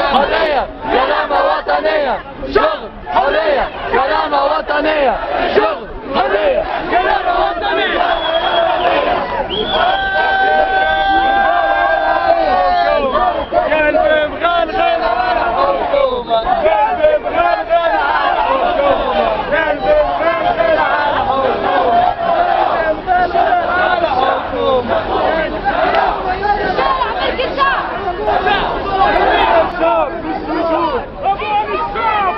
حرية كرامة وطنية شغل حرية كرامة وطنية شغل حرية كرامة وطنية قلبي مغلغل على الحكومة قلبي مغلغل على الحكومة قلبي مغلغل على الحكومة على الحكومة الشعب مش وجود أبواب الشعب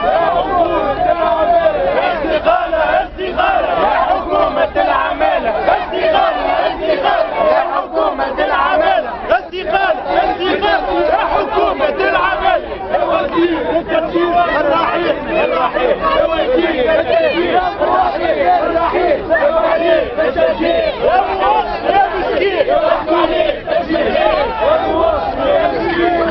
يا حكومة العمالة استقالة استقالة يا حكومة العمالة استقالة استقالة يا حكومة العمالة استقالة استقالة يا حكومة العمالة يا وزير التسجيل الرحيل الرحيل يا وزير التسجيل الرحيل الرحيل يا وزير التسجيل يا مواطن يا مسكين يا عليك تسجيل يا مواطن يا مسكين يا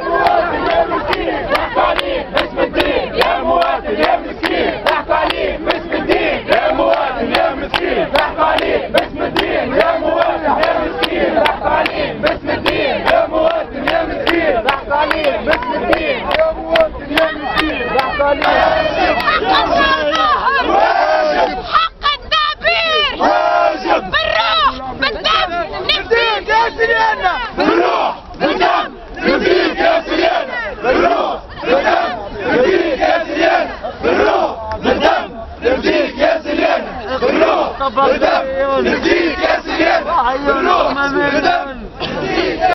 مواطن يا مسكين ضحكوا عليك باسم الدين يا مواطن يا مسكين ضحكوا عليك باسم الدين يا مواطن يا مسكين ضحكوا عليك باسم الدين يا مواطن يا مسكين ضحكوا عليك باسم الدين يا مواطن يا مسكين ضحكوا عليك باسم الدين يا مواطن يا مسكين ضحكوا عليك حق التعبير واجب بالروح بالدم نفديك يا سريانا بالروح بالدم نفديك يا سريانا بالروح بالدم نفديك يا سريانا بالروح بالدم نفديك يا سريانا بالروح بالدم